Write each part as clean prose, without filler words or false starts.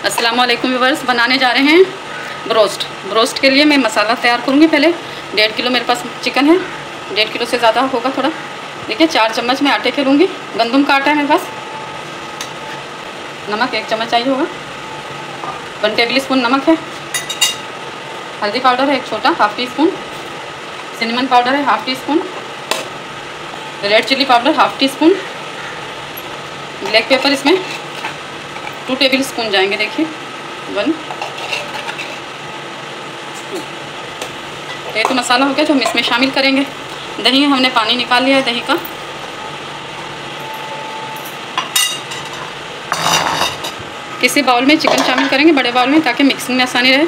अस्सलाम वालेकुम व्यूअर्स, बनाने जा रहे हैं ब्रोस्ट के लिए मैं मसाला तैयार करूँगी। पहले 1.5 किलो मेरे पास चिकन है, 1.5 किलो से ज़्यादा होगा थोड़ा। देखिए 4 चम्मच मैं आटे के लूँगी। गंदम का आटा है मेरे पास। नमक 1 चम्मच चाहिए होगा। 1 टेबल स्पून नमक है। हल्दी पाउडर है 1 छोटा, ½ टी स्पून। सिनेमन पाउडर है ½ teaspoon. Red chilli powder ½ teaspoon. Black pepper इसमें 2 टेबल स्पून जाएंगे। देखिए 1 2। ये तो मसाला हो गया जो हम इसमें शामिल करेंगे। दही हमने पानी निकाल लिया है दही का। किसी बाउल में चिकन शामिल करेंगे, बड़े बाउल में, ताकि मिक्सिंग में आसानी रहे।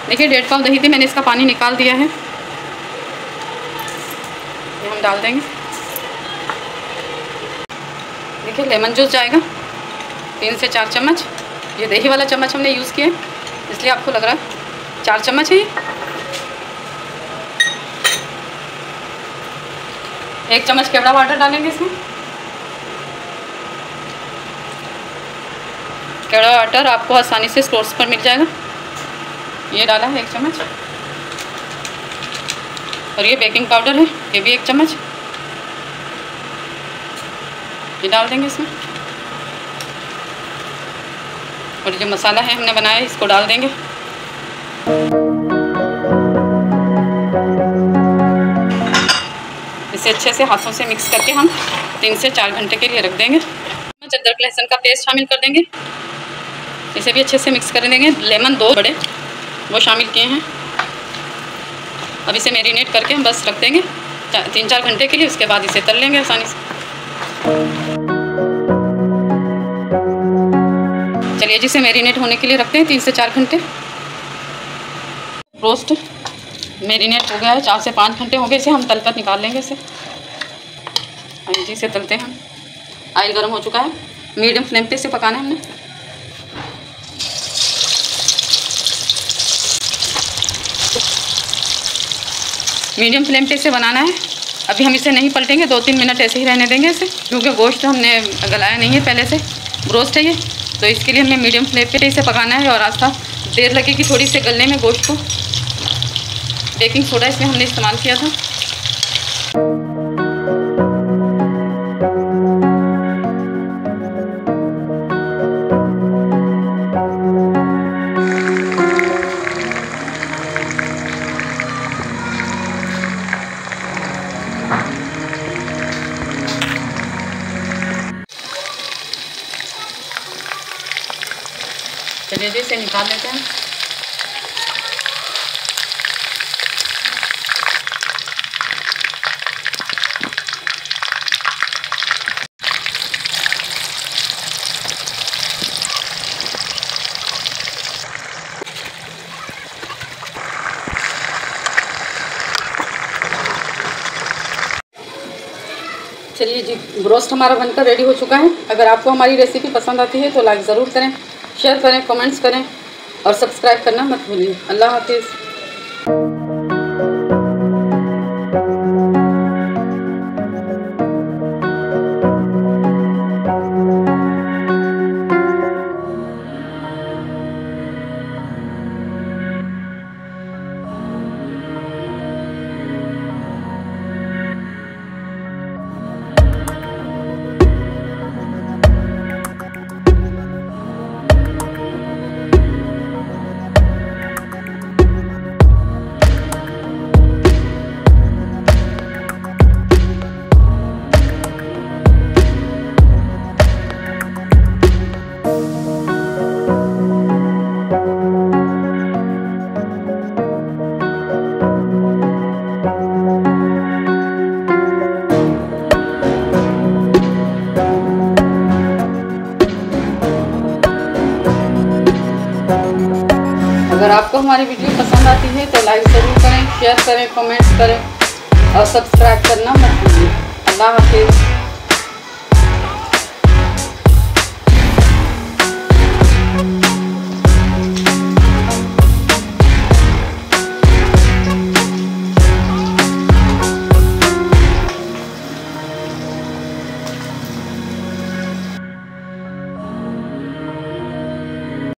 देखिए 1.5 पाव दही थी, मैंने इसका पानी निकाल दिया है। ये हम डाल देंगे। देखिए लेमन जूस जाएगा 3 से 4 चम्मच। ये दही वाला चम्मच हमने यूज़ किया है, इसलिए आपको लग रहा है 4 चम्मच है ये। 1 चम्मच केवड़ा वाटर डालेंगे इसमें। केवड़ा वाटर आपको आसानी से स्टोर्स पर मिल जाएगा। ये डाला है 1 चम्मच। और ये बेकिंग पाउडर है, ये भी 1 चम्मच। ये डाल देंगे इसमें। और जो मसाला है हमने बनाया है इसको डाल देंगे। इसे अच्छे से हाथों से मिक्स करके हम 3 से 4 घंटे के लिए रख देंगे। अदरक लहसुन का पेस्ट शामिल कर देंगे। इसे भी अच्छे से मिक्स कर देंगे। लेमन 2 बड़े वो शामिल किए हैं। अब इसे मैरिनेट करके हम बस रख देंगे 3-4 घंटे के लिए। उसके बाद इसे तल लेंगे आसानी से। चलिए जिसे मैरिनेट होने के लिए रखते हैं 3 से 4 घंटे। रोस्ट मैरिनेट हो गया है, 4 से 5 घंटे हो गए। इसे हम तलकर निकाल लेंगे इसे। हाँ जी, इसे तलते हैं हम। ऑयल गर्म हो चुका है, मीडियम फ्लेम पे इसे पकाना है हमने। मीडियम फ्लेम पे इसे बनाना है। अभी हम इसे नहीं पलटेंगे, 2-3 मिनट ऐसे ही रहने देंगे इसे, क्योंकि गोश्त हमने गलाया नहीं है पहले से, ब्रोस्ट है ये, तो इसके लिए हमें मीडियम फ्लेम पे इसे पकाना है। और आस्था देर लगेगी थोड़ी से गलने में गोश्त को। बेकिंग सोडा इसमें हमने इस्तेमाल किया था। चलिए जी इसे निकाल लेते हैं। चलिए जी, ब्रोस्ट हमारा बनकर रेडी हो चुका है। अगर आपको हमारी रेसिपी पसंद आती है तो लाइक ज़रूर करें, शेयर करें, कमेंट्स करें और सब्सक्राइब करना मत भूलिए। अल्लाह हाफिज़। अगर आपको हमारी वीडियो पसंद आती है तो लाइक ज़रूर करें, शेयर करें, कमेंट्स करें और सब्सक्राइब करना मत भूलिए। अल्लाह हाफिज़।